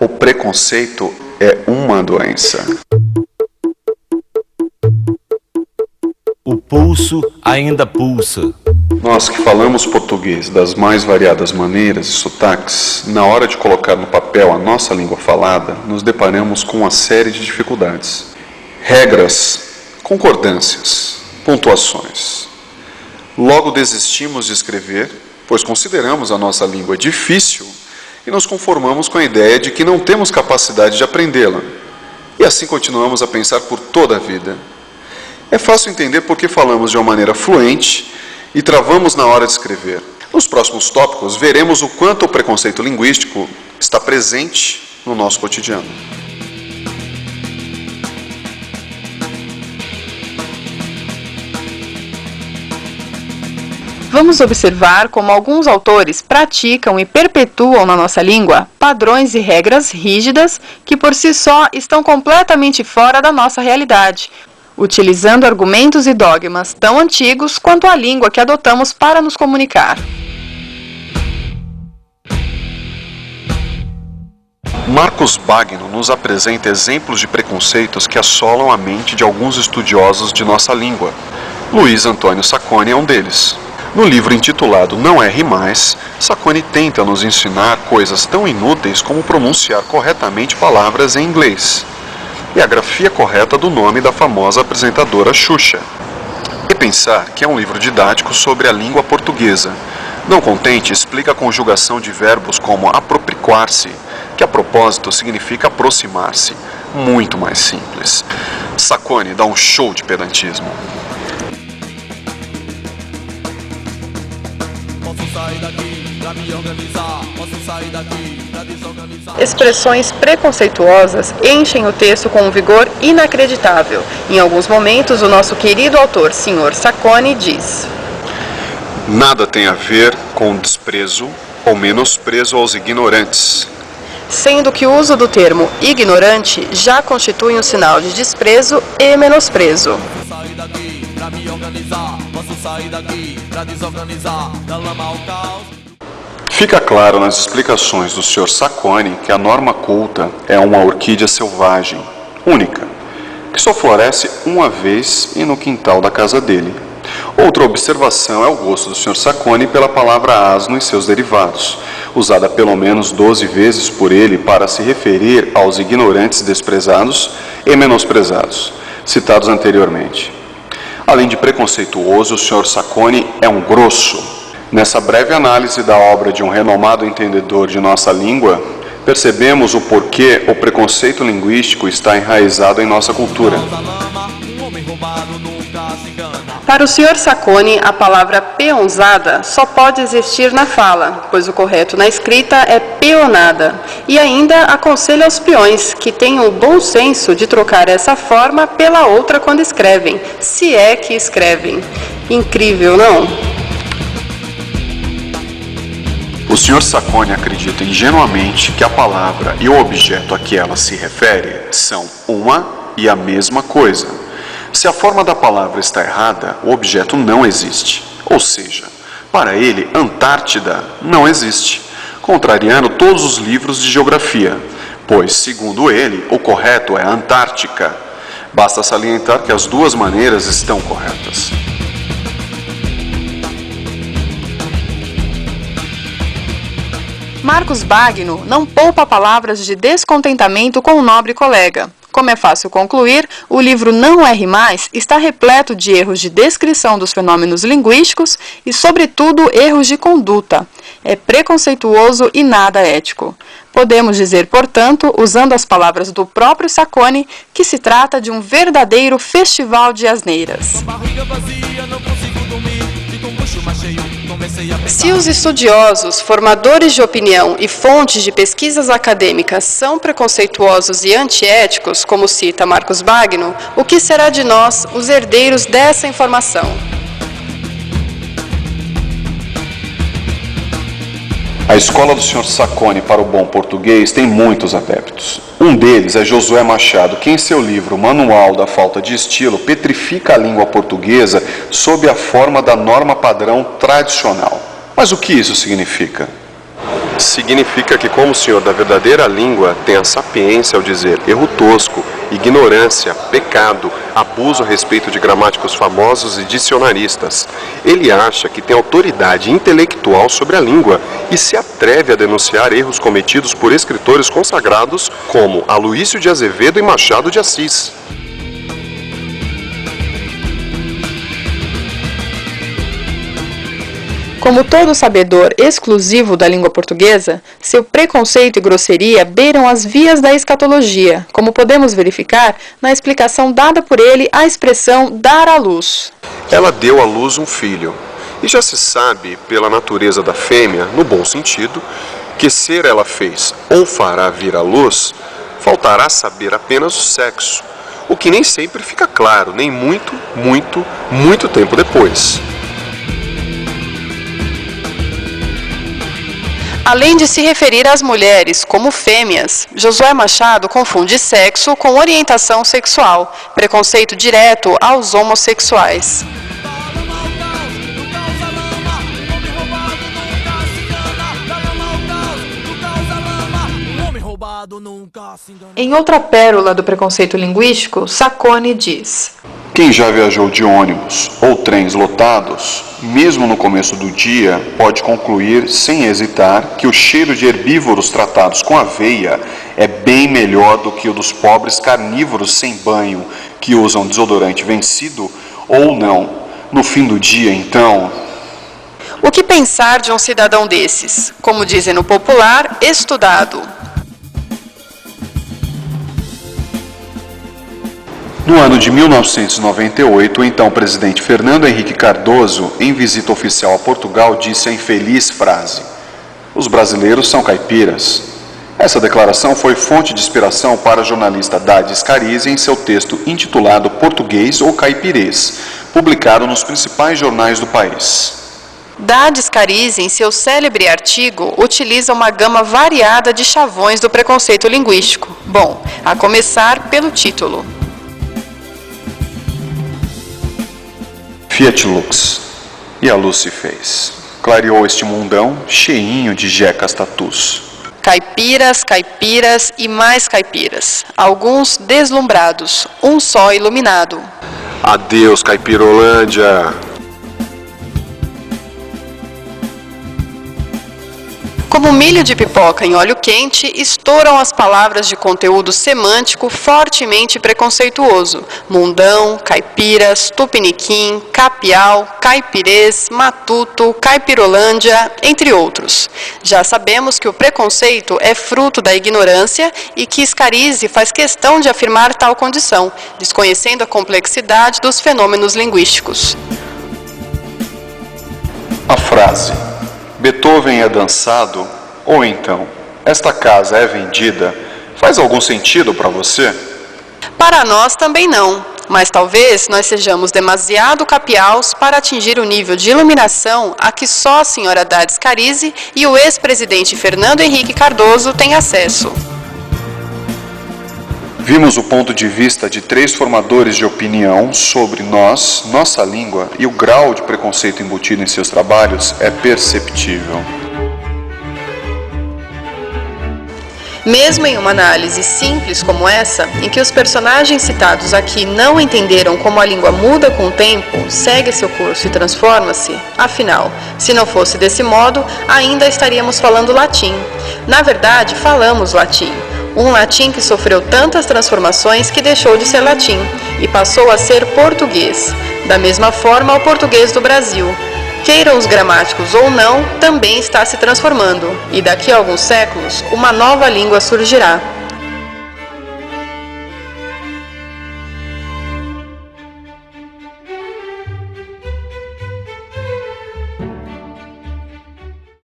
O preconceito é uma doença. O pulso ainda pulsa. Nós que falamos português das mais variadas maneiras e sotaques, na hora de colocar no papel a nossa língua falada, nos deparamos com uma série de dificuldades. Regras, concordâncias, pontuações. Logo desistimos de escrever, pois consideramos a nossa língua difícil e nos conformamos com a ideia de que não temos capacidade de aprendê-la. E assim continuamos a pensar por toda a vida. É fácil entender por que falamos de uma maneira fluente e travamos na hora de escrever. Nos próximos tópicos, veremos o quanto o preconceito linguístico está presente no nosso cotidiano. Vamos observar como alguns autores praticam e perpetuam na nossa língua padrões e regras rígidas que por si só estão completamente fora da nossa realidade, utilizando argumentos e dogmas tão antigos quanto a língua que adotamos para nos comunicar. Marcos Bagno nos apresenta exemplos de preconceitos que assolam a mente de alguns estudiosos de nossa língua. Luiz Antônio Sacconi é um deles. No livro intitulado Não Erre Mais, Sacconi tenta nos ensinar coisas tão inúteis como pronunciar corretamente palavras em inglês e a grafia correta do nome da famosa apresentadora Xuxa. E pensar que é um livro didático sobre a língua portuguesa. Não contente, explica a conjugação de verbos como apropriar-se, que a propósito significa aproximar-se. Muito mais simples. Sacconi dá um show de pedantismo. Expressões preconceituosas enchem o texto com um vigor inacreditável. Em alguns momentos, o nosso querido autor, Sr. Sacconi, diz: Nada tem a ver com desprezo ou menosprezo aos ignorantes. Sendo que o uso do termo ignorante já constitui um sinal de desprezo e menosprezo. Fica claro nas explicações do Sr. Sacconi que a norma culta é uma orquídea selvagem, única, que só floresce uma vez e no quintal da casa dele. Outra observação é o gosto do Sr. Sacconi pela palavra asno e seus derivados, usada pelo menos 12 vezes por ele para se referir aos ignorantes desprezados e menosprezados, citados anteriormente. Além de preconceituoso, o Sr. Sacconi é um grosso. Nessa breve análise da obra de um renomado entendedor de nossa língua, percebemos o porquê o preconceito linguístico está enraizado em nossa cultura. Para o Sr. Sacconi, a palavra peonzada só pode existir na fala, pois o correto na escrita é peonada. E ainda aconselha aos peões que tenham o bom senso de trocar essa forma pela outra quando escrevem, se é que escrevem. Incrível, não? O Sr. Sacconi acredita ingenuamente que a palavra e o objeto a que ela se refere são uma e a mesma coisa. Se a forma da palavra está errada, o objeto não existe. Ou seja, para ele, Antártida não existe, contrariando todos os livros de geografia, pois, segundo ele, o correto é Antártica. Basta salientar que as duas maneiras estão corretas. Marcos Bagno não poupa palavras de descontentamento com o nobre colega. Como é fácil concluir, o livro Não Erre Mais está repleto de erros de descrição dos fenômenos linguísticos e, sobretudo, erros de conduta. É preconceituoso e nada ético. Podemos dizer, portanto, usando as palavras do próprio Sacconi, que se trata de um verdadeiro festival de asneiras. Se os estudiosos, formadores de opinião e fontes de pesquisas acadêmicas são preconceituosos e antiéticos, como cita Marcos Bagno, o que será de nós, os herdeiros dessa informação? A escola do Sr. Sacconi para o bom português tem muitos adeptos. Um deles é Josué Machado, que em seu livro Manual da Falta de Estilo petrifica a língua portuguesa sob a forma da norma padrão tradicional. Mas o que isso significa? Significa que, como o senhor da verdadeira língua, tem a sapiência ao dizer erro tosco, ignorância, pecado, abuso a respeito de gramáticos famosos e dicionaristas. Ele acha que tem autoridade intelectual sobre a língua e se atreve a denunciar erros cometidos por escritores consagrados como Aloísio de Azevedo e Machado de Assis. Como todo sabedor exclusivo da língua portuguesa, seu preconceito e grosseria beiram as vias da escatologia, como podemos verificar na explicação dada por ele à expressão dar à luz. Ela deu à luz um filho, e já se sabe, pela natureza da fêmea, no bom sentido, que ser ela fez ou fará vir à luz, faltará saber apenas o sexo, o que nem sempre fica claro, nem muito tempo depois. Além de se referir às mulheres como fêmeas, Josué Machado confunde sexo com orientação sexual, preconceito direto aos homossexuais. Em outra pérola do preconceito linguístico, Sacconi diz: Quem já viajou de ônibus ou trens lotados, mesmo no começo do dia, pode concluir sem hesitar que o cheiro de herbívoros tratados com aveia é bem melhor do que o dos pobres carnívoros sem banho que usam desodorante vencido ou não. No fim do dia, então... O que pensar de um cidadão desses? Como dizem no popular, estudado. No ano de 1998, o então presidente Fernando Henrique Cardoso, em visita oficial a Portugal, disse a infeliz frase: "Os brasileiros são caipiras". Essa declaração foi fonte de inspiração para a jornalista Dade Scarizi em seu texto intitulado Português ou Caipirês, publicado nos principais jornais do país. Dade Scarizi, em seu célebre artigo, utiliza uma gama variada de chavões do preconceito linguístico. Bom, a começar pelo título. Fiat Lux. E a luz se fez. Clareou este mundão cheinho de jecas tatus. Caipiras, caipiras e mais caipiras. Alguns deslumbrados, um só iluminado. Adeus, Caipirolândia! Como milho de pipoca em óleo quente, estouram as palavras de conteúdo semântico fortemente preconceituoso. Mundão, caipiras, tupiniquim, capial, caipirês, matuto, caipirolândia, entre outros. Já sabemos que o preconceito é fruto da ignorância e que Scarizi faz questão de afirmar tal condição, desconhecendo a complexidade dos fenômenos linguísticos. A frase Beethoven é dançado, ou então, esta casa é vendida, faz algum sentido para você? Para nós também não, mas talvez nós sejamos demasiado capiaus para atingir o nível de iluminação a que só a senhora Dade Scarizi e o ex-presidente Fernando Henrique Cardoso têm acesso. Vimos o ponto de vista de 3 formadores de opinião sobre nós, nossa língua, e o grau de preconceito embutido em seus trabalhos é perceptível. Mesmo em uma análise simples como essa, em que os personagens citados aqui não entenderam como a língua muda com o tempo, segue seu curso e transforma-se, afinal, se não fosse desse modo, ainda estaríamos falando latim. Na verdade, falamos latim. Um latim que sofreu tantas transformações que deixou de ser latim e passou a ser português. Da mesma forma, o português do Brasil, queiram os gramáticos ou não, também está se transformando, e daqui a alguns séculos, uma nova língua surgirá.